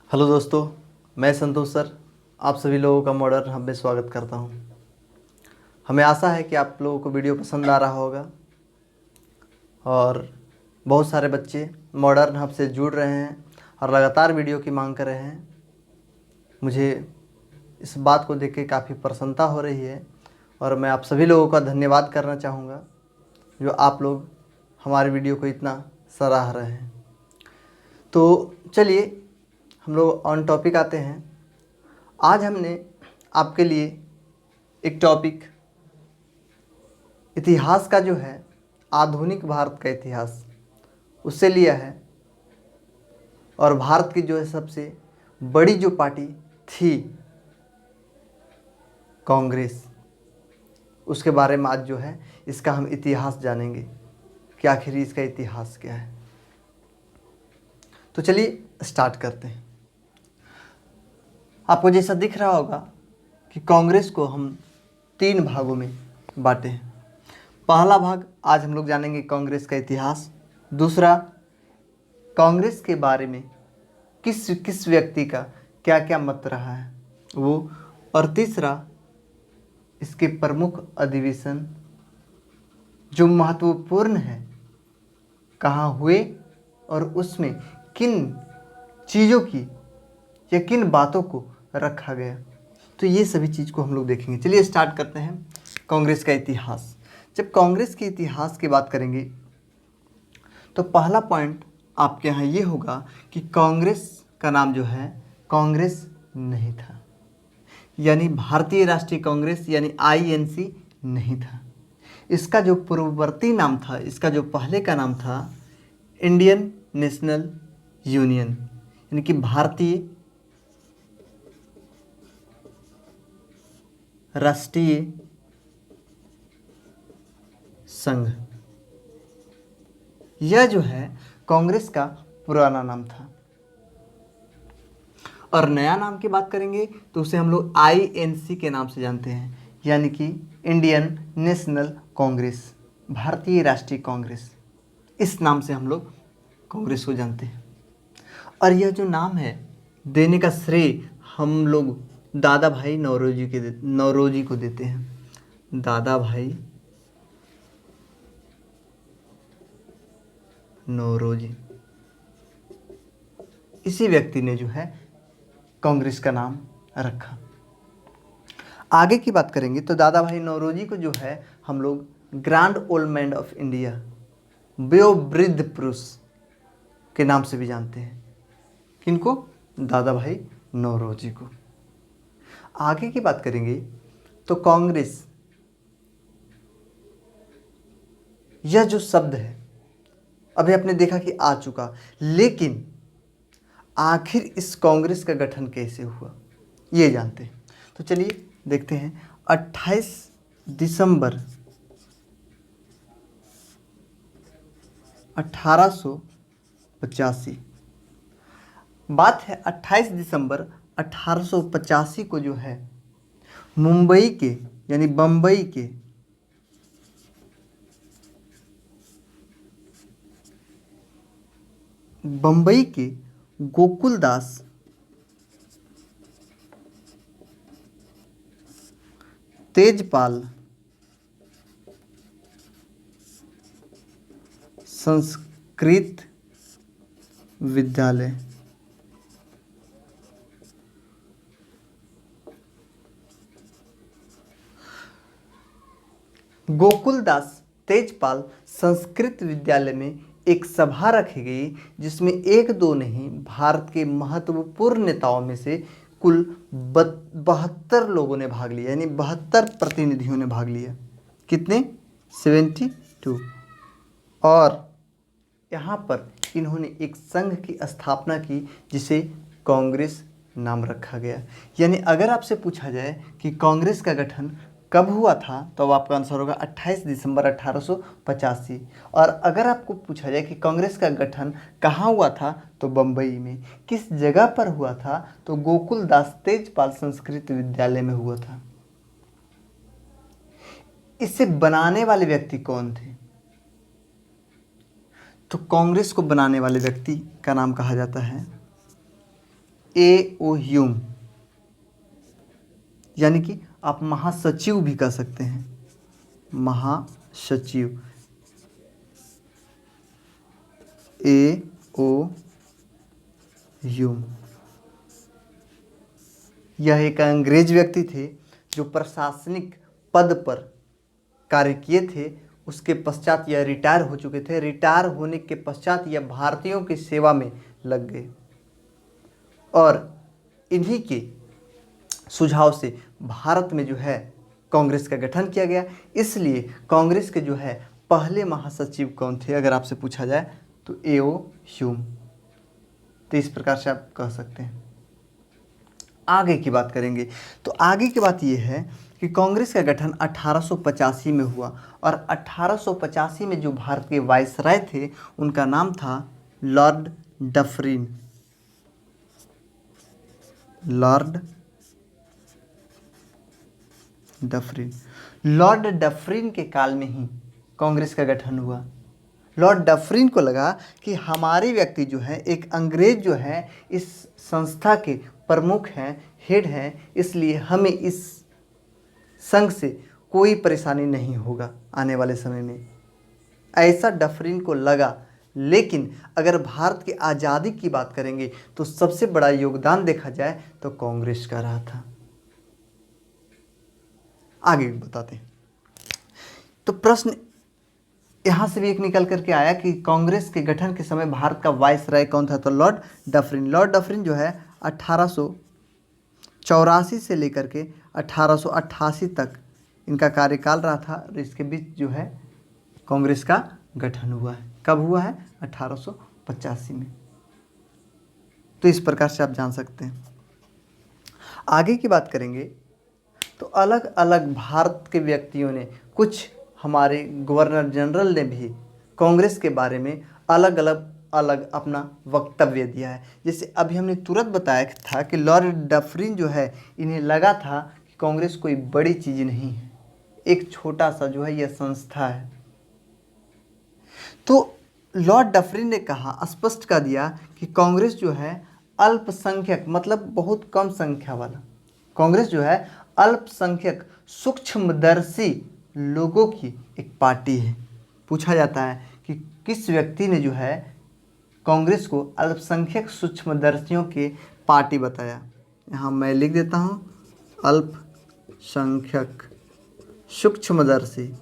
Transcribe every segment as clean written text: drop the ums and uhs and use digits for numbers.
Hello दोस्तों, मैं संतोष sir आप सभी लोगों का मॉडर्न हब में स्वागत करता हूं। हमें आशा है कि आप लोगों को वीडियो पसंद आ रहा होगा और बहुत सारे बच्चे मॉडर्न हब से जुड़ रहे हैं और लगातार वीडियो की मांग कर रहे हैं। मुझे इस बात को देख के काफ़ी प्रसन्नता हो रही है और मैं आप सभी लोगों का धन्यवाद करना चाहूँगा जो आप लोग हमारे वीडियो को इतना सराह रहे हैं। तो चलिए हम लोग ऑन टॉपिक आते हैं। आज हमने आपके लिए एक टॉपिक इतिहास का जो है, आधुनिक भारत का इतिहास, उससे लिया है। और भारत की जो है सबसे बड़ी जो पार्टी थी कांग्रेस, उसके बारे में आज जो है इसका हम इतिहास जानेंगे कि आखिर इसका इतिहास क्या है। तो चलिए स्टार्ट करते हैं। आपको जैसा दिख रहा होगा कि कांग्रेस को हम 3 भागों में बांटे हैं। पहला भाग आज हम लोग जानेंगे कांग्रेस का इतिहास, दूसरा कांग्रेस के बारे में किस किस व्यक्ति का क्या क्या मत रहा है वो, और तीसरा इसके प्रमुख अधिवेशन जो महत्वपूर्ण है कहाँ हुए और उसमें किन चीज़ों की या किन बातों को रखा गया। तो ये सभी चीज़ को हम लोग देखेंगे। चलिए स्टार्ट करते हैं कांग्रेस का इतिहास। जब कांग्रेस के इतिहास की बात करेंगे तो पहला पॉइंट आपके यहाँ ये होगा कि कांग्रेस का नाम जो है कांग्रेस नहीं था, यानी भारतीय राष्ट्रीय कांग्रेस यानी आईएनसी नहीं था। इसका जो पूर्ववर्ती नाम था, इसका जो पहले का नाम था इंडियन नेशनल यूनियन, यानी कि भारतीय राष्ट्रीय संघ। यह जो है कांग्रेस का पुराना नाम था। और नया नाम की बात करेंगे तो उसे हम लोग आईएनसी के नाम से जानते हैं, यानी कि इंडियन नेशनल कांग्रेस, भारतीय राष्ट्रीय कांग्रेस। इस नाम से हम लोग कांग्रेस को जानते हैं। और यह जो नाम है देने का श्रेय हम लोग दादा भाई नौरोजी को देते हैं। दादा भाई नौरोजी, इसी व्यक्ति ने जो है कांग्रेस का नाम रखा। आगे की बात करेंगे तो दादा भाई नौरोजी को जो है हम लोग grand old man of India, वयोवृद्ध पुरुष के नाम से भी जानते हैं। किनको? दादा भाई नौरोजी को। आगे की बात करेंगे तो कांग्रेस, यह जो शब्द है अभी आपने देखा कि आ चुका, लेकिन आखिर इस कांग्रेस का गठन कैसे हुआ ये जानते हैं। तो चलिए देखते हैं। 28 दिसंबर 1885, बात है 28 दिसंबर 1885 को जो है मुंबई के यानी बम्बई के गोकुलदास तेजपाल संस्कृत विद्यालय, गोकुलदास तेजपाल संस्कृत विद्यालय में एक सभा रखी गई जिसमें एक दो नहीं, भारत के महत्वपूर्ण नेताओं में से कुल 72 लोगों ने भाग लिया, यानी 72 प्रतिनिधियों ने भाग लिया। कितने? 72। और यहाँ पर इन्होंने एक संघ की स्थापना की जिसे कांग्रेस नाम रखा गया। यानी अगर आपसे पूछा जाए कि कांग्रेस का गठन कब हुआ था तो अब आपका आंसर होगा 28 दिसंबर 1885। और अगर आपको पूछा जाए कि कांग्रेस का गठन कहाँ हुआ था तो बम्बई में। किस जगह पर हुआ था तो गोकुलदास तेजपाल संस्कृत विद्यालय में हुआ था। इसे बनाने वाले व्यक्ति कौन थे? तो कांग्रेस को बनाने वाले व्यक्ति का नाम कहा जाता है ए ओ ह्यूम, यानी कि आप महासचिव भी कह सकते हैं, महासचिव, ए ओ ह्यूम। यह एक अंग्रेज व्यक्ति थे जो प्रशासनिक पद पर कार्य किए थे। उसके पश्चात यह रिटायर हो चुके थे। रिटायर होने के पश्चात यह भारतीयों की सेवा में लग गए और इन्हीं के सुझाव से भारत में जो है कांग्रेस का गठन किया गया। इसलिए कांग्रेस के जो है पहले महासचिव कौन थे अगर आपसे पूछा जाए तो ए.ओ. ह्यूम। तो इस प्रकार से आप कह सकते हैं। आगे की बात करेंगे तो आगे की बात यह है कि कांग्रेस का गठन 1885 में हुआ और 1885 में जो भारत के वायसराय थे उनका नाम था Lord Dufferin. Lord Dufferin. Lord Dufferin के काल में ही कांग्रेस का गठन हुआ। लॉर्ड डफरिन को लगा कि हमारे व्यक्ति जो है एक अंग्रेज जो है इस संस्था के प्रमुख हैं, हेड हैं, इसलिए हमें इस संघ से कोई परेशानी नहीं होगा आने वाले समय में, ऐसा डफरिन को लगा। लेकिन अगर भारत की आज़ादी की बात करेंगे तो सबसे बड़ा योगदान देखा जाए तो कांग्रेस का रहा था। आगे बताते हैं। तो प्रश्न यहाँ से भी एक निकल करके आया कि कांग्रेस के गठन के समय भारत का वायसराय कौन था, तो लॉर्ड डफरिन। लॉर्ड डफरिन जो है 1884 से लेकर के 1888 तक इनका कार्यकाल रहा था और इसके बीच जो है कांग्रेस का गठन हुआ है। कब हुआ है? 1885 में। तो इस प्रकार से आप जान सकते हैं। आगे की बात करेंगे तो अलग अलग भारत के व्यक्तियों ने, कुछ हमारे गवर्नर जनरल ने भी कांग्रेस के बारे में अलग अलग अपना वक्तव्य दिया है। जैसे अभी हमने तुरंत बताया था कि लॉर्ड डफरिन जो है इन्हें लगा था कि कांग्रेस कोई बड़ी चीज़ नहीं है, एक छोटा सा जो है यह संस्था है। तो लॉर्ड डफरिन ने कहा, स्पष्ट कर दिया कि कांग्रेस जो है अल्पसंख्यक, मतलब बहुत कम संख्या वाला, कांग्रेस जो है अल्पसंख्यक सूक्ष्मदर्शी लोगों की एक पार्टी है। पूछा जाता है कि किस व्यक्ति ने जो है कांग्रेस को अल्पसंख्यक सूक्ष्मदर्शियों के पार्टी बताया। यहाँ मैं लिख देता हूँ, अल्पसंख्यक सूक्ष्मदर्शी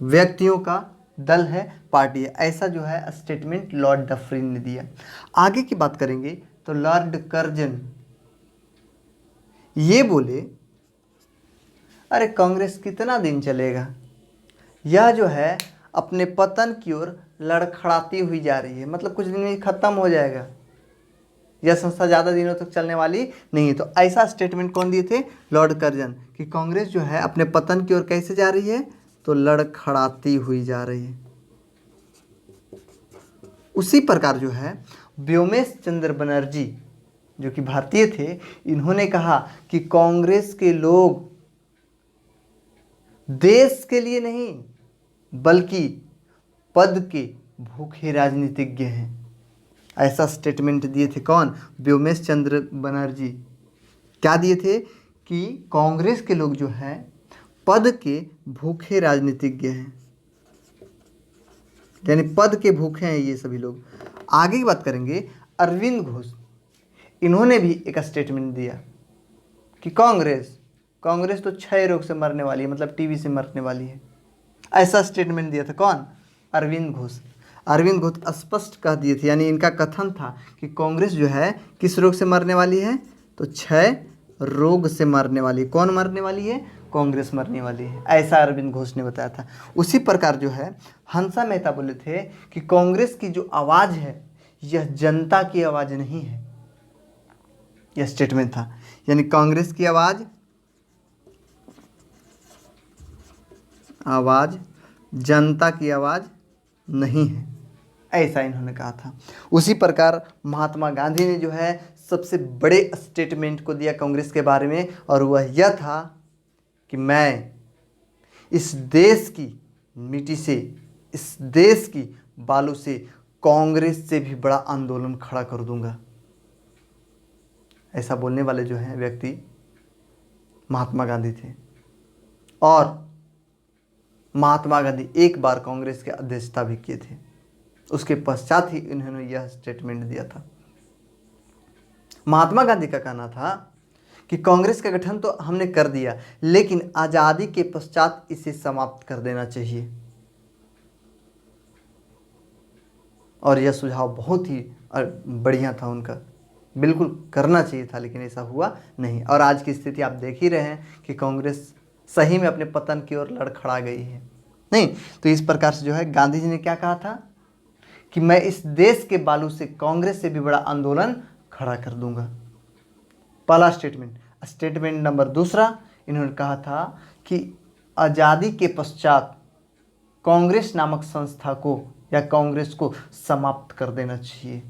व्यक्तियों का दल है, पार्टी है, ऐसा जो है स्टेटमेंट लॉर्ड डफरिन ने दिया। आगे की बात करेंगे तो लॉर्ड कर्जन ये बोले, अरे कांग्रेस कितना दिन चलेगा, यह जो है अपने पतन की ओर लड़खड़ाती हुई जा रही है, मतलब कुछ दिन में खत्म हो जाएगा, यह संस्था ज़्यादा दिनों तक चलने वाली नहीं है। तो ऐसा स्टेटमेंट कौन दिए थे? लॉर्ड कर्जन, कि कांग्रेस जो है अपने पतन की ओर कैसे जा रही है, तो लड़खड़ाती हुई जा रही है। उसी प्रकार जो है व्योमेश चंद्र बनर्जी जो कि भारतीय थे, इन्होंने कहा कि कांग्रेस के लोग देश के लिए नहीं बल्कि पद के भूखे राजनीतिज्ञ हैं। ऐसा स्टेटमेंट दिए थे कौन? व्योमेश चंद्र बनर्जी। क्या दिए थे? कि कांग्रेस के लोग जो हैं पद के भूखे राजनीतिज्ञ हैं, यानी पद के भूखे हैं ये सभी लोग। आगे की बात करेंगे अरविंद घोष, इन्होंने भी एक स्टेटमेंट दिया कि कांग्रेस तो क्षय रोग से मरने वाली है, मतलब टीबी से मरने वाली है। ऐसा स्टेटमेंट दिया था कौन? अरविंद घोष। अरविंद घोष स्पष्ट कह दिए थे, यानी इनका कथन था कि कांग्रेस जो है किस रोग से मरने वाली है, तो क्षय रोग से मरने वाली है। कौन मरने वाली है? कांग्रेस मरने वाली है, ऐसा अरविंद घोष ने बताया था। उसी प्रकार जो है हंसा मेहता बोले थे कि कांग्रेस की जो आवाज़ है यह जनता की आवाज़ नहीं है, यह स्टेटमेंट था। यानी कांग्रेस की आवाज़ जनता की आवाज़ नहीं है, ऐसा इन्होंने कहा था। उसी प्रकार महात्मा गांधी ने जो है सबसे बड़े स्टेटमेंट को दिया कांग्रेस के बारे में, और वह यह था कि मैं इस देश की मिट्टी से, इस देश की बालू से कांग्रेस से भी बड़ा आंदोलन खड़ा कर दूंगा। ऐसा बोलने वाले जो हैं व्यक्ति महात्मा गांधी थे। और महात्मा गांधी एक बार कांग्रेस के अध्यक्षता भी किए थे, उसके पश्चात ही इन्होंने यह स्टेटमेंट दिया था। महात्मा गांधी का कहना था कि कांग्रेस का गठन तो हमने कर दिया, लेकिन आज़ादी के पश्चात इसे समाप्त कर देना चाहिए। और यह सुझाव बहुत ही बढ़िया था उनका, बिल्कुल करना चाहिए था, लेकिन ऐसा हुआ नहीं। और आज की स्थिति आप देख ही रहे हैं कि कांग्रेस सही में अपने पतन की ओर लड़खड़ा गई है। नहीं तो इस प्रकार से जो है गांधी जी ने क्या कहा था कि मैं इस देश के बालू से कांग्रेस से भी बड़ा आंदोलन खड़ा कर दूंगा। पहला स्टेटमेंट। स्टेटमेंट नंबर दूसरा, इन्होंने कहा था कि आज़ादी के पश्चात कांग्रेस नामक संस्था को या कांग्रेस को समाप्त कर देना चाहिए।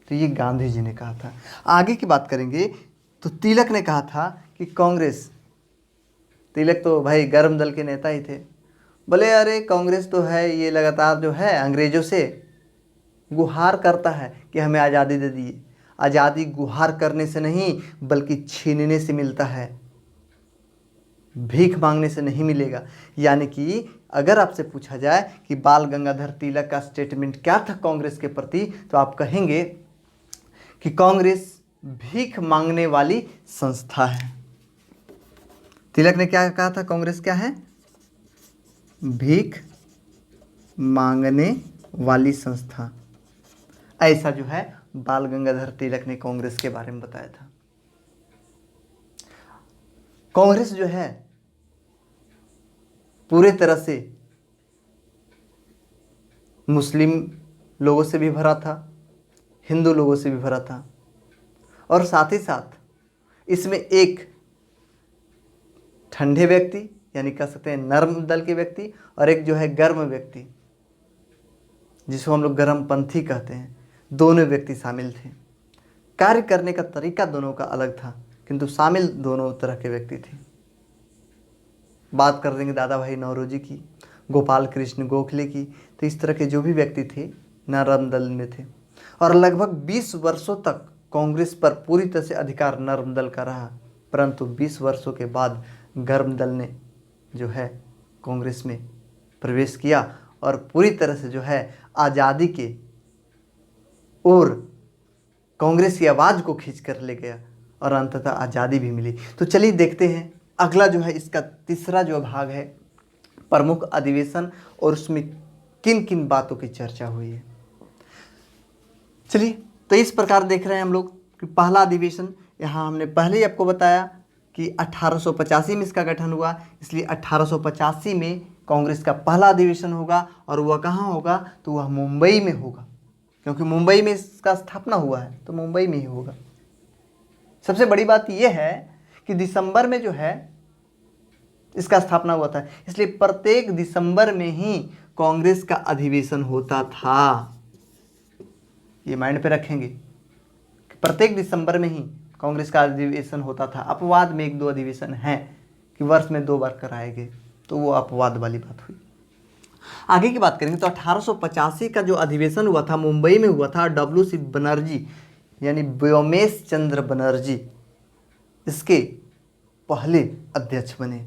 तो ये गांधी जी ने कहा था। आगे की बात करेंगे तो तिलक ने कहा था कि कांग्रेस, तिलक तो भाई गर्म दल के नेता ही थे, बोले अरे कांग्रेस तो है ये लगातार जो है अंग्रेजों से गुहार करता है कि हमें आज़ादी दे दिए। आज़ादी गुहार करने से नहीं बल्कि छीनने से मिलता है, भीख मांगने से नहीं मिलेगा। यानी कि अगर आपसे पूछा जाए कि बाल गंगाधर तिलक का स्टेटमेंट क्या था कांग्रेस के प्रति, तो आप कहेंगे कि कांग्रेस भीख मांगने वाली संस्था है। तिलक ने क्या कहा था, कांग्रेस क्या है? भीख मांगने वाली संस्था। ऐसा जो है बाल गंगाधर तिलक ने कांग्रेस के बारे में बताया था। कांग्रेस जो है पूरे तरह से मुस्लिम लोगों से भी भरा था, हिंदू लोगों से भी भरा था, और साथ ही साथ इसमें एक ठंडे व्यक्ति यानी कह सकते हैं नर्म दल के व्यक्ति, और एक जो है गर्म व्यक्ति जिसको हम लोग गर्मपंथी कहते हैं, दोनों व्यक्ति शामिल थे। कार्य करने का तरीका दोनों का अलग था, किंतु शामिल दोनों तरह के व्यक्ति थे। बात कर देंगे दादा भाई नौरोजी की, गोपाल कृष्ण गोखले की, तो इस तरह के जो भी व्यक्ति थे नरम दल में थे। और लगभग 20 वर्षों तक कांग्रेस पर पूरी तरह से अधिकार नरम दल का रहा, परंतु 20 वर्षों के बाद गर्म दल ने जो है कांग्रेस में प्रवेश किया और पूरी तरह से जो है आज़ादी के और कांग्रेस की आवाज़ को खींच कर ले गया और अंततः आज़ादी भी मिली। तो चलिए देखते हैं अगला जो है इसका तीसरा जो भाग है प्रमुख अधिवेशन, और उसमें किन किन बातों की चर्चा हुई है। चलिए तो इस प्रकार देख रहे हैं हम लोग कि पहला अधिवेशन, यहाँ हमने पहले ही आपको बताया कि 1885 में इसका गठन हुआ, इसलिए 1885 में कांग्रेस का पहला अधिवेशन होगा। और वह कहाँ होगा? तो वह मुंबई में होगा, क्योंकि मुंबई में इसका स्थापना हुआ है, तो मुंबई में ही होगा। सबसे बड़ी बात यह है कि दिसंबर में जो है इसका स्थापना हुआ था, इसलिए प्रत्येक दिसंबर में ही कांग्रेस का अधिवेशन होता था। ये माइंड पे रखेंगे कि प्रत्येक दिसंबर में ही कांग्रेस का अधिवेशन होता था। अपवाद में 1-2 अधिवेशन हैं कि वर्ष में 2 बार कराए गए, तो वो अपवाद वाली बात हुई। आगे की बात करेंगे तो 1885 का जो अधिवेशन हुआ था मुंबई में हुआ था। WC बनर्जी यानी व्योमेश चंद्र बनर्जी इसके पहले अध्यक्ष बने।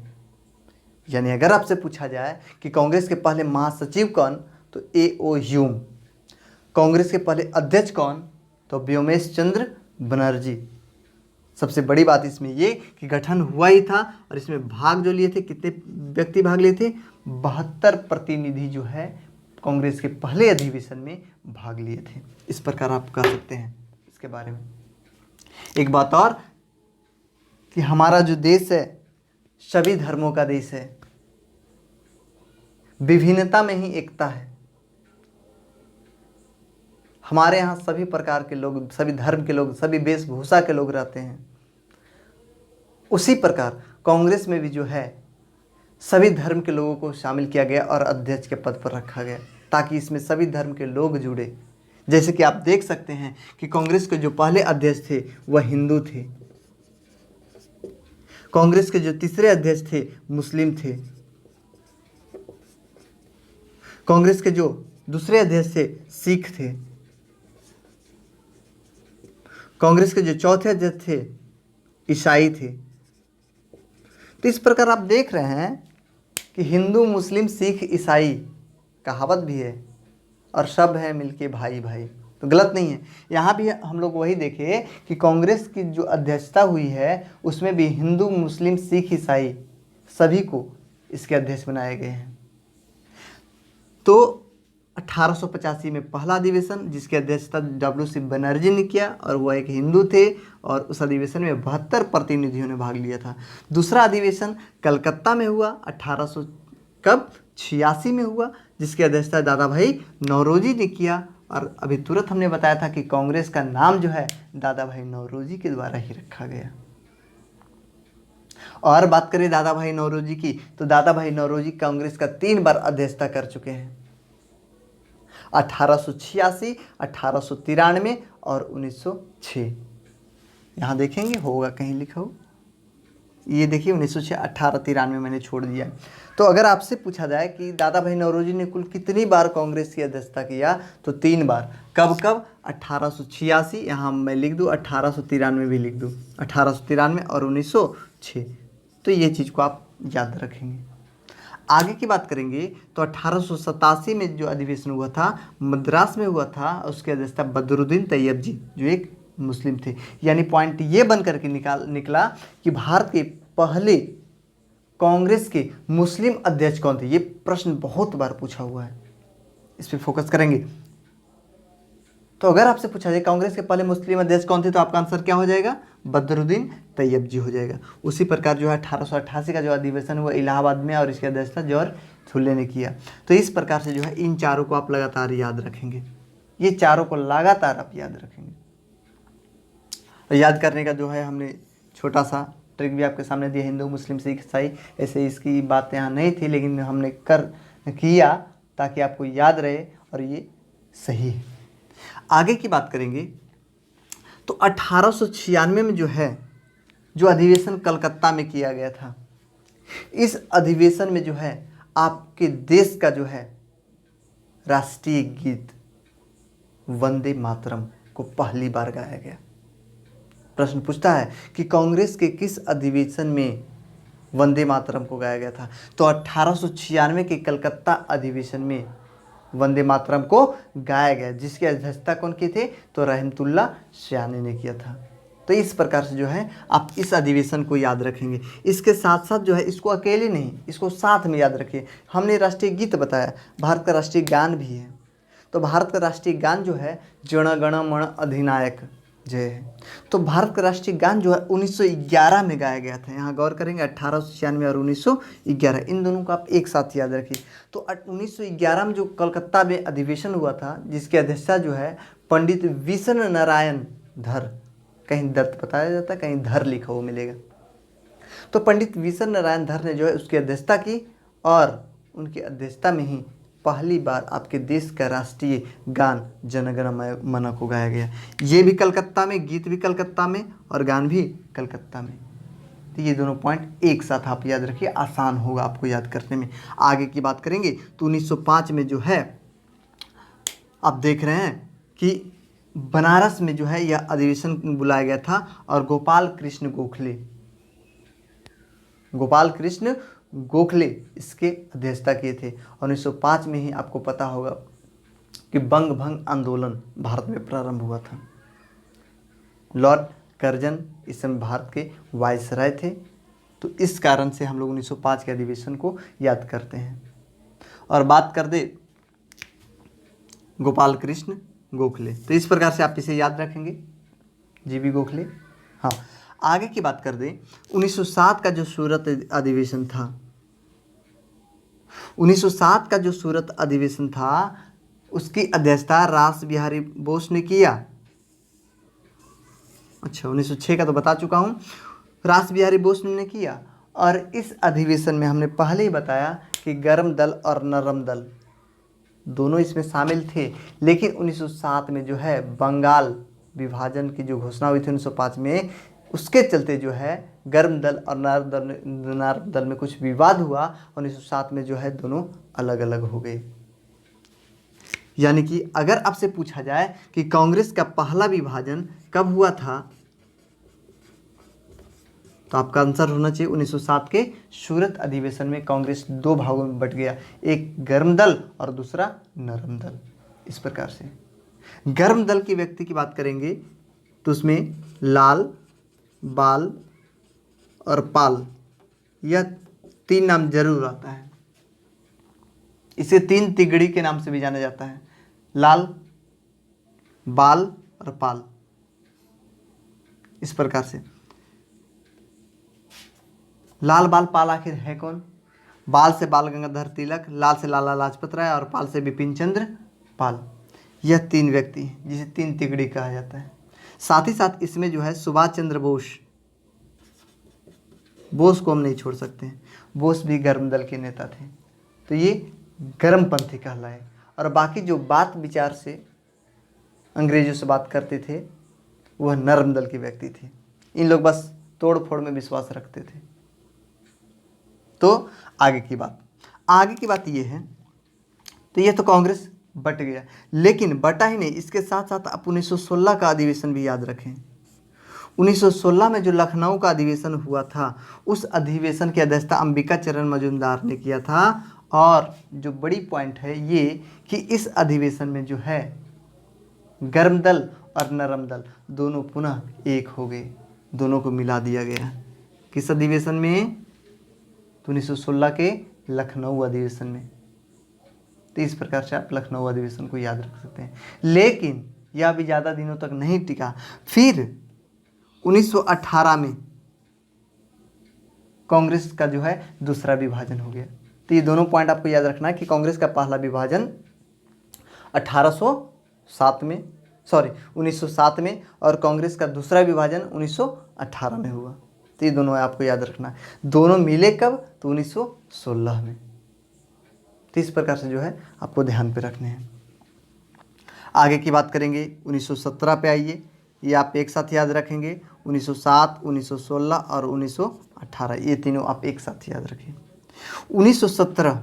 यानी अगर आपसे पूछा जाए कि कांग्रेस के पहले महासचिव कौन, तो A.O. ह्यूम। कांग्रेस के पहले अध्यक्ष कौन, तो व्योमेश चंद्र बनर्जी। सबसे बड़ी बात इसमें ये कि गठन हुआ ही था, और इसमें भाग जो लिए थे, कितने व्यक्ति भाग लिए थे? 72 प्रतिनिधि जो है कांग्रेस के पहले अधिवेशन में भाग लिए थे। इस प्रकार आप कह सकते हैं इसके बारे में। एक बात और कि हमारा जो देश है सभी धर्मों का देश है, विभिन्नता में ही एकता है। हमारे यहाँ सभी प्रकार के लोग, सभी धर्म के लोग, सभी वेशभूषा के लोग रहते हैं। उसी प्रकार कांग्रेस में भी जो है सभी धर्म के लोगों को शामिल किया गया और अध्यक्ष के पद पर रखा गया, ताकि इसमें सभी धर्म के लोग जुड़े। जैसे कि आप देख सकते हैं कि कांग्रेस के जो पहले अध्यक्ष थे वह हिंदू थे, कांग्रेस के जो तीसरे अध्यक्ष थे मुस्लिम थे, कांग्रेस के जो दूसरे अध्यक्ष थे सिख थे। कांग्रेस के जो चौथे अध्यक्ष थे ईसाई थे। तो इस प्रकार आप देख रहे हैं कि हिंदू मुस्लिम सिख ईसाई कहावत भी है और सब है मिलके भाई भाई, तो गलत नहीं है। यहाँ भी हम लोग वही देखे कि कांग्रेस की जो अध्यक्षता हुई है उसमें भी हिंदू मुस्लिम सिख ईसाई सभी को इसके अध्यक्ष बनाए गए हैं। तो 1885 में पहला अधिवेशन जिसकी अध्यक्षता WC बनर्जी ने किया और वह एक हिंदू थे और उस अधिवेशन में 72 प्रतिनिधियों ने भाग लिया था। दूसरा अधिवेशन कलकत्ता में हुआ 1886 में हुआ जिसकी अध्यक्षता दादा भाई नौरोजी ने किया। और अभी तुरंत हमने बताया था कि कांग्रेस का नाम जो है दादा भाई नौरोजी के द्वारा ही रखा गया। और बात करें दादा भाई नौरोजी की, तो दादा भाई नौरोजी कांग्रेस का 3 बार अध्यक्षता कर चुके हैं, 1886, 1893 और 1906। यहाँ देखेंगे होगा कहीं लिखा हो, ये देखिए 1906, 1893 मैंने छोड़ दिया। तो अगर आपसे पूछा जाए कि दादा भाई नौरोजी ने कुल कितनी बार कांग्रेस की अध्यक्षता किया, तो 3 बार। कब कब? 1886, यहाँ मैं लिख दूँ, 1893 भी लिख दूँ, 1893 और 1906। तो ये चीज़ को आप याद रखेंगे। आगे की बात करेंगे तो 1887 में जो अधिवेशन हुआ था मद्रास में हुआ था, उसके अध्यक्षता बदरुद्दीन तैयब जी जो एक मुस्लिम थे। यानी पॉइंट ये बन करके निकला कि भारत के पहले कांग्रेस के मुस्लिम अध्यक्ष कौन थे। ये प्रश्न बहुत बार पूछा हुआ है, इस पर फोकस करेंगे। तो अगर आपसे पूछा जाए कांग्रेस के पहले मुस्लिम अध्यक्ष कौन थे, तो आपका आंसर क्या हो जाएगा? बदरुद्दीन तैयब जी हो जाएगा। उसी प्रकार जो है 1888 का जो अधिवेशन हुआ इलाहाबाद में और इसकी अध्यक्षता जवाहर फुल्ले ने किया। तो इस प्रकार से जो है इन चारों को आप लगातार याद रखेंगे, ये चारों को लगातार आप याद रखेंगे। तो याद करने का जो है हमने छोटा सा ट्रिक भी आपके सामने दिया, हिंदू मुस्लिम सिख ईसाई, ऐसे इसकी बात यहाँ नहीं थी लेकिन हमने किया ताकि आपको याद रहे और ये सही है। आगे की बात करेंगे तो 1896 में जो है जो अधिवेशन कलकत्ता में किया गया था, इस अधिवेशन में जो है आपके देश का जो है राष्ट्रीय गीत वंदे मातरम को पहली बार गाया गया। प्रश्न पूछता है कि कांग्रेस के किस अधिवेशन में वंदे मातरम को गाया गया था, तो 1896 के कलकत्ता अधिवेशन में वंदे मातरम को गाया गया, जिसकी अध्यक्षता कौन की थे, तो रहमतुल्लाह सयानी ने किया था। तो इस प्रकार से जो है आप इस अधिवेशन को याद रखेंगे। इसके साथ साथ जो है इसको अकेले नहीं, इसको साथ में याद रखिए। हमने राष्ट्रीय गीत बताया, भारत का राष्ट्रीय गान भी है। तो भारत का राष्ट्रीय गान जो है जन गण मन अधिनायक जय है। तो भारत का राष्ट्रीय गान जो है 1911 में गाया गया था। यहाँ गौर करेंगे 1896 और 1911 इन दोनों को आप एक साथ याद रखिए। तो 1911 में जो कलकत्ता में अधिवेशन हुआ था जिसकी अध्यक्षता जो है पंडित विष्णु नारायण धर, कहीं दत्त बताया जाता है कहीं धर लिखा हुआ मिलेगा। तो पंडित विष्णु नारायण धर ने जो है उसकी अध्यक्षता की और उनकी अध्यक्षता में ही पहली बार आपके देश का राष्ट्रीय गान जन गण मन को गाया गया। ये भी कलकत्ता में, गीत भी कलकत्ता में और गान भी कलकत्ता में। तो ये दोनों पॉइंट एक साथ आप याद रखिए, आसान होगा आपको याद करने में। आगे की बात करेंगे तो 1905 में जो है आप देख रहे हैं कि बनारस में जो है यह अधिवेशन बुलाया गया था और गोपाल कृष्ण गोखले इसके अध्यक्षता किए थे। और 1905 में ही आपको पता होगा कि बंग भंग आंदोलन भारत में प्रारंभ हुआ था। लॉर्ड कर्जन इस समय भारत के वायसराय थे। तो इस कारण से हम लोग 1905 के अधिवेशन को याद करते हैं। और बात कर दे गोपाल कृष्ण गोखले, तो इस प्रकार से आप इसे याद रखेंगे, जीबी गोखले। हाँ, आगे की बात कर दे 1907 का जो सूरत अधिवेशन था, 1907 का जो सूरत अधिवेशन था उसकी अध्यक्षता रास बिहारी बोस ने किया। अच्छा, 1906 का तो बता चुका हूँ, रास बिहारी बोस ने किया। और इस अधिवेशन में हमने पहले ही बताया कि गर्म दल और नरम दल दोनों इसमें शामिल थे। लेकिन 1907 में जो है बंगाल विभाजन की जो घोषणा हुई थी 1905 में, उसके चलते जो है गर्म दल और नरम दल में कुछ विवाद हुआ। 1907 में जो है दोनों अलग अलग हो गए। यानी कि अगर आपसे पूछा जाए कि कांग्रेस का पहला विभाजन कब हुआ था, तो आपका आंसर होना चाहिए 1907 के सूरत अधिवेशन में कांग्रेस दो भागों में बट गया, एक गर्म दल और दूसरा नरम दल। इस प्रकार से गर्म दल के व्यक्ति की बात करेंगे तो उसमें लाल, बाल और पाल, यह तीन नाम जरूर आता है। इसे तीन तिगड़ी के नाम से भी जाना जाता है, लाल, बाल और पाल। इस प्रकार से लाल बाल पाल आखिर है कौन? बाल से बाल गंगाधर तिलक, लाल से लाला लाजपत राय और पाल से बिपिन चंद्र पाल। यह तीन व्यक्ति हैं जिसे तीन तिगड़ी कहा जाता है। साथ ही साथ इसमें जो है सुभाष चंद्र बोस, बोस को हम नहीं छोड़ सकते हैं, बोस भी गर्म दल के नेता थे, तो ये गर्मपंथी कहलाए। और बाकी जो बात विचार से अंग्रेजों से बात करते थे वह नरम दल के व्यक्ति थे। इन लोग बस तोड़ फोड़ में विश्वास रखते थे। तो आगे की बात ये है, तो ये तो कांग्रेस बट गया, लेकिन बटा ही नहीं, इसके साथ साथ आप 1916 का अधिवेशन भी याद रखें। 1916 में जो लखनऊ का अधिवेशन हुआ था, उस अधिवेशन की अध्यक्षता अंबिका चरण मजूमदार ने किया था। और जो बड़ी पॉइंट है ये कि इस अधिवेशन में जो है गर्म दल और नरम दल दोनों पुनः एक हो गए, दोनों को मिला दिया गया। किस अधिवेशन में? तो 1916 के लखनऊ अधिवेशन में। तो इस प्रकार से आप लखनऊ अधिवेशन को याद रख सकते हैं। लेकिन यह भी ज़्यादा दिनों तक नहीं टिका। फिर 1918 में कांग्रेस का जो है दूसरा विभाजन हो गया। तो ये दोनों पॉइंट आपको याद रखना है कि कांग्रेस का पहला विभाजन 1907 में और कांग्रेस का दूसरा विभाजन 1918 में हुआ। तो ये दोनों आपको याद रखना है। दोनों मिले कब? तो 1916 में। तो इस प्रकार से जो है आपको ध्यान पे रखने हैं। आगे की बात करेंगे 1917 पे आइए, ये आप एक साथ याद रखेंगे। 1907, 1916 और 1918 ये तीनों आप एक साथ याद रखें। 1917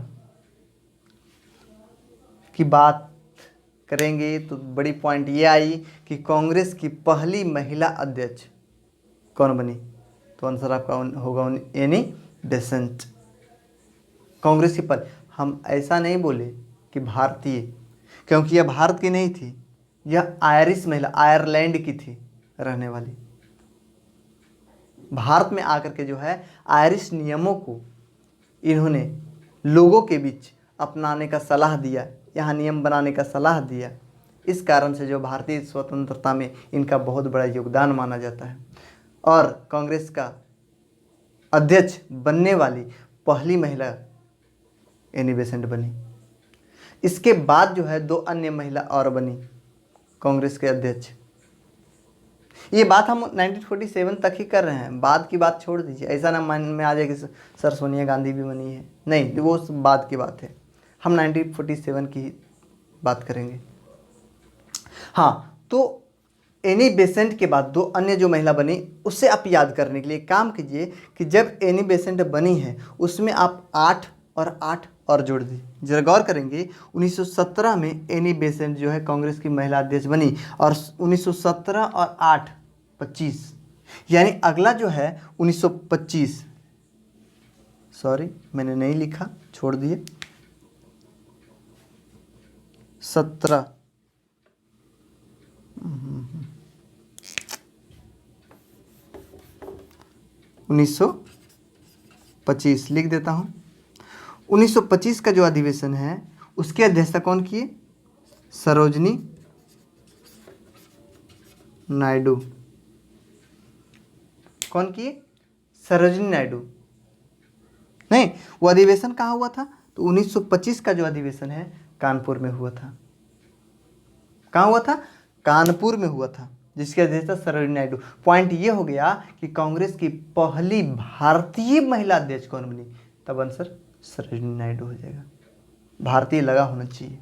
की बात करेंगे तो बड़ी पॉइंट ये आई कि कांग्रेस की पहली महिला अध्यक्ष कौन बनी? तो आंसर आपका होगा एनी बेसेंट। कांग्रेस की पहली, हम ऐसा नहीं बोले कि भारतीय, क्योंकि यह भारत की नहीं थी, यह आयरिश महिला, आयरलैंड की थी रहने वाली। भारत में आकर के जो है आयरिश नियमों को इन्होंने लोगों के बीच अपनाने का सलाह दिया, यहाँ नियम बनाने का सलाह दिया। इस कारण से जो भारतीय स्वतंत्रता में इनका बहुत बड़ा योगदान माना जाता है। और कांग्रेस का अध्यक्ष बनने वाली पहली महिला एनी बेसेंट बनी। इसके बाद जो है दो अन्य महिला और बनी कांग्रेस के अध्यक्ष। ये बात हम 1947 तक ही कर रहे हैं, बाद की बात छोड़ दीजिए। ऐसा ना मन में आ जाए कि सर सोनिया गांधी भी बनी है, नहीं, वो बाद की बात है। हम 1947 की बात करेंगे। हाँ, तो एनी बेसेंट के बाद दो अन्य जो महिला बनी उससे आप याद करने के लिए काम कीजिए कि जब एनी बेसेंट बनी है उसमें आप 8 और 8 और जोड़ दी। जरा गौर करेंगे 1917 में एनी बेसेंट जो है कांग्रेस की महिला अध्यक्ष बनी और 1917 और 8 25, यानी अगला जो है 1925, सॉरी मैंने नहीं लिखा, छोड़ दिए, 17 1925 लिख देता हूँ। 1925 का जो अधिवेशन है उसकी अध्यक्षता कौन किए? सरोजनी नायडू। कौन किए? सरोजनी नायडू। नहीं, वो अधिवेशन कहाँ हुआ था? तो 1925 का जो अधिवेशन है कानपुर में हुआ था। कहाँ हुआ था? कानपुर में हुआ था, जिसकी अध्यक्षता सरोजनी नायडू। पॉइंट ये हो गया कि कांग्रेस की पहली भारतीय महिला अध्यक्ष कौन बनी? तब आंसर सरोजनी नायडू हो जाएगा। भारतीय लगा होना चाहिए।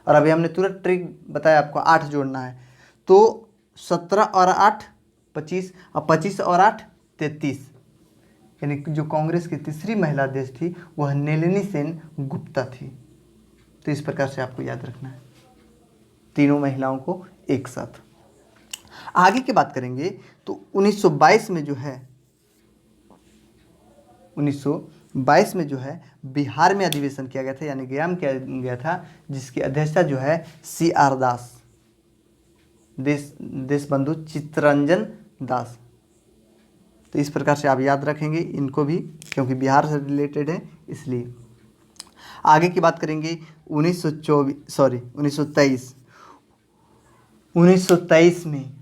और अभी हमने तुरंत ट्रिक बताया आपको, 8 जोड़ना है। तो 17 और 8 25 और 25 और 8 33, यानी जो कांग्रेस की तीसरी महिला अध्यक्ष थी वह नलिनी सेन गुप्ता थी। तो इस प्रकार से आपको याद रखना है। तीनों महिलाओं को एक साथ। आगे की बात करेंगे तो 1922 में जो है 1922 में जो है बिहार में अधिवेशन किया गया था, यानी गया में किया गया था, जिसकी अध्यक्षता जो है CR दास, देशबंधु चित्तरंजन दास। तो इस प्रकार से आप याद रखेंगे इनको भी, क्योंकि बिहार से रिलेटेड है इसलिए। आगे की बात करेंगे 1923 में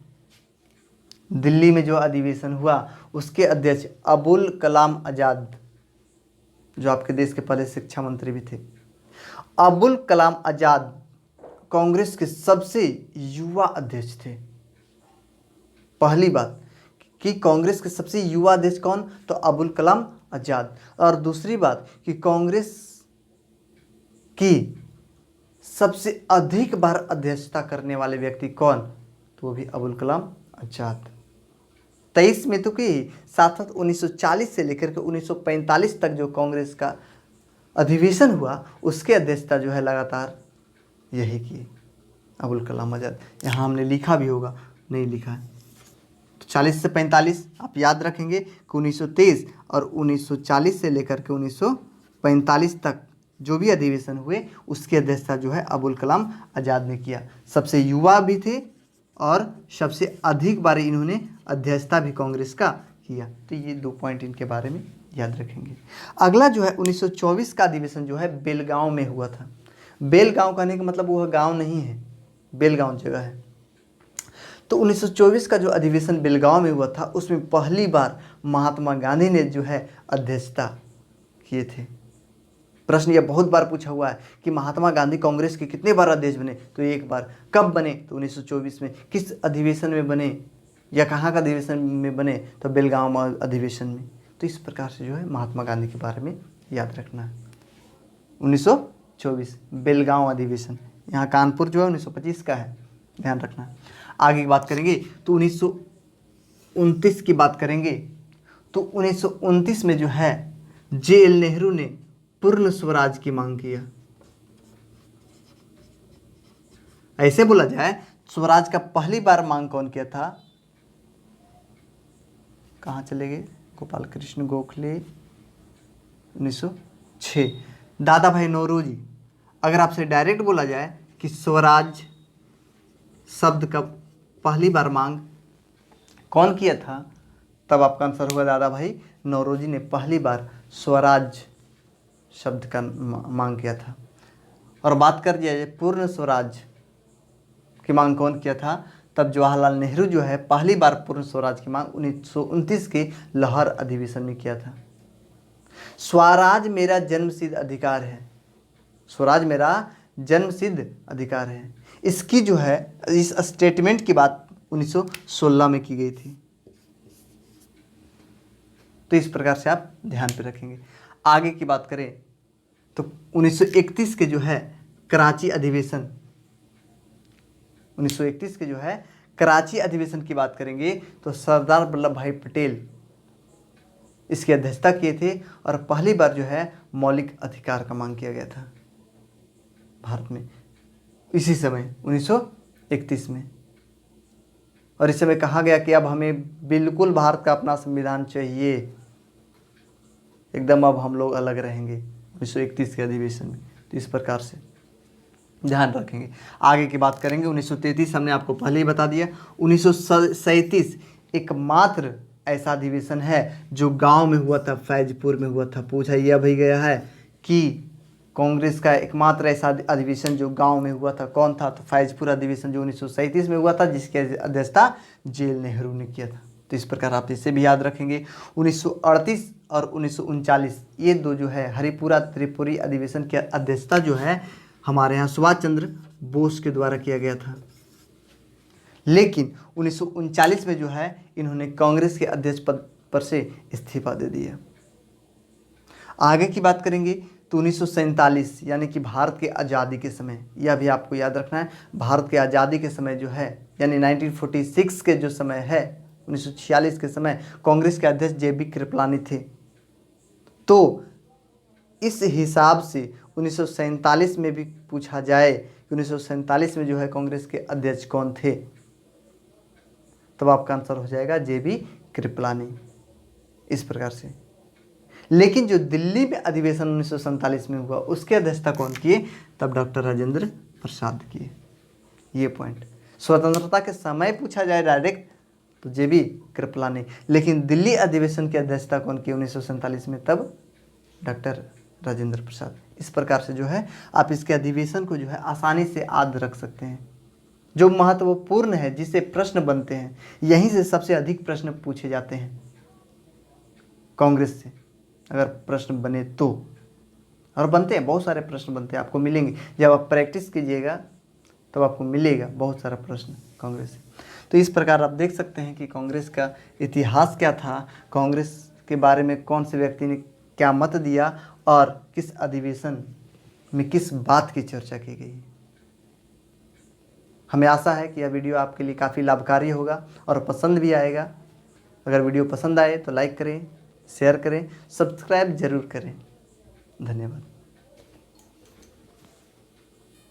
दिल्ली में जो अधिवेशन हुआ उसके अध्यक्ष अबुल कलाम आज़ाद, जो आपके देश के पहले शिक्षा मंत्री भी थे, अबुल कलाम आज़ाद कांग्रेस के सबसे युवा अध्यक्ष थे। पहली बात कि कांग्रेस के सबसे युवा अध्यक्ष कौन, तो अबुल कलाम आज़ाद। और दूसरी बात कि कांग्रेस की सबसे अधिक बार अध्यक्षता करने वाले व्यक्ति कौन, तो वो भी अबुल कलाम आज़ाद। 23 में तो की साथ 1940 से लेकर के 1945 तक जो कांग्रेस का अधिवेशन हुआ उसके अध्यक्षता जो है लगातार यही की अबुल कलाम आज़ाद। यहाँ हमने लिखा भी होगा, नहीं लिखा है। तो 40 से 45 आप याद रखेंगे कि 1923 और 1940 से लेकर के 1945 तक जो भी अधिवेशन हुए उसकी अध्यक्षता जो है अबुल कलाम आज़ाद ने किया। सबसे युवा भी थे और सबसे अधिक बार इन्होंने अध्यक्षता भी कांग्रेस का किया। तो ये 2 पॉइंट इनके बारे में याद रखेंगे। अगला जो है 1924 का अधिवेशन जो है बेलगांव में हुआ था। बेलगांव कहने का मतलब वह गांव नहीं है, बेलगांव जगह है। तो 1924 का जो अधिवेशन बेलगांव में हुआ था उसमें पहली बार महात्मा गांधी ने जो है अध्यक्षता किए थे। प्रश्न यह बहुत बार पूछा हुआ है कि महात्मा गांधी कांग्रेस के कितने बार अध्यक्ष बने, तो एक बार। कब बने, तो 1924 में। किस अधिवेशन में बने या कहाँ का अधिवेशन में बने, तो बेलगांव अधिवेशन में। तो इस प्रकार से जो है महात्मा गांधी के बारे में याद रखना है। 1924 बेलगांव अधिवेशन, यहाँ कानपुर जो है 1925 का है, ध्यान रखना। आगे की बात करेंगे तो 1929 की बात करेंगे तो 1929 में जो है JL नेहरू ने पूर्ण स्वराज की मांग किया। ऐसे बोला जाए स्वराज का पहली बार मांग कौन किया था, कहाँ चले गए, गोपाल कृष्ण गोखले, 1906, दादा भाई नौरोजी। अगर आपसे डायरेक्ट बोला जाए कि स्वराज शब्द का पहली बार मांग कौन किया था, तब आपका आंसर होगा दादा भाई नौरोजी ने पहली बार स्वराज शब्द का मांग किया था। और बात कर दिया जाए पूर्ण स्वराज की मांग कौन किया था, तब जवाहरलाल नेहरू जो है पहली बार पूर्ण स्वराज की मांग 1929 के लाहौर अधिवेशन में किया था। स्वराज मेरा जन्मसिद्ध अधिकार है, स्वराज मेरा जन्मसिद्ध अधिकार है, इसकी जो है इस स्टेटमेंट की बात 1916 में की गई थी। तो इस प्रकार से आप ध्यान पे रखेंगे। आगे की बात करें तो 1931 के जो है कराची अधिवेशन, 1931 के जो है कराची अधिवेशन की बात करेंगे तो सरदार वल्लभ भाई पटेल इसकी अध्यक्षता किए थे और पहली बार जो है मौलिक अधिकार का मांग किया गया था भारत में इसी समय 1931 में। और इस समय कहा गया कि अब हमें बिल्कुल भारत का अपना संविधान चाहिए, एकदम अब हम लोग अलग रहेंगे 1931 के अधिवेशन में। तो इस प्रकार से ध्यान रखेंगे। आगे की बात करेंगे 1933, हमने आपको पहले ही बता दिया। 1937 एकमात्र ऐसा अधिवेशन है जो गांव में हुआ था, फैजपुर में हुआ था। पूछा यह भी गया है कि कांग्रेस का एकमात्र ऐसा अधिवेशन जो गांव में हुआ था कौन था, तो फैजपुर अधिवेशन जो 1937 में हुआ था, जिसकी अध्यक्षता JL नेहरू ने किया था। तो इस प्रकार आप इसे भी याद रखेंगे। 1938 और 1939 ये दो जो है हरिपुरा त्रिपुरी अधिवेशन की अध्यक्षता जो है हमारे यहाँ सुभाष चंद्र बोस के द्वारा किया गया था। लेकिन 1939 में जो है इन्होंने कांग्रेस के अध्यक्ष पद पर से इस्तीफा दे दिया। आगे की बात करेंगे तो 1947 यानी कि भारत के आज़ादी के समय, यह भी आपको याद रखना है, भारत के आज़ादी के समय जो है यानी 1946 के जो समय है, 1946 के समय कांग्रेस के अध्यक्ष JB कृपलानी थे। तो इस हिसाब से 1947 में भी पूछा जाए कि 1947 में जो है कांग्रेस के अध्यक्ष कौन थे, तब आपका आंसर हो जाएगा JB कृपलानी। इस प्रकार से। लेकिन जो दिल्ली में अधिवेशन 1947 में हुआ उसकी अध्यक्षता कौन किए, तब डॉक्टर राजेंद्र प्रसाद किए। ये पॉइंट। स्वतंत्रता के समय पूछा जाए डायरेक्ट तो JB कृपलानी, लेकिन दिल्ली अधिवेशन की अध्यक्षता कौन की 1947 में, तब डॉक्टर राजेंद्र प्रसाद। इस प्रकार से जो है आप इसके अधिवेशन को जो है आसानी से याद रख सकते हैं। जो महत्वपूर्ण है, जिससे प्रश्न बनते हैं, यहीं से सबसे अधिक प्रश्न पूछे जाते हैं कांग्रेस से, अगर प्रश्न बने तो। और बनते हैं, बहुत सारे प्रश्न बनते हैं, आपको मिलेंगे जब आप प्रैक्टिस कीजिएगा तब आपको मिलेगा बहुत सारा प्रश्न कांग्रेस से। तो इस प्रकार आप देख सकते हैं कि कांग्रेस का इतिहास क्या था, कांग्रेस के बारे में कौन से व्यक्ति ने क्या मत दिया और किस अधिवेशन में किस बात की चर्चा की गई। हमें आशा है कि यह वीडियो आपके लिए काफ़ी लाभकारी होगा और पसंद भी आएगा। अगर वीडियो पसंद आए तो लाइक करें, शेयर करें, सब्सक्राइब जरूर करें। धन्यवाद।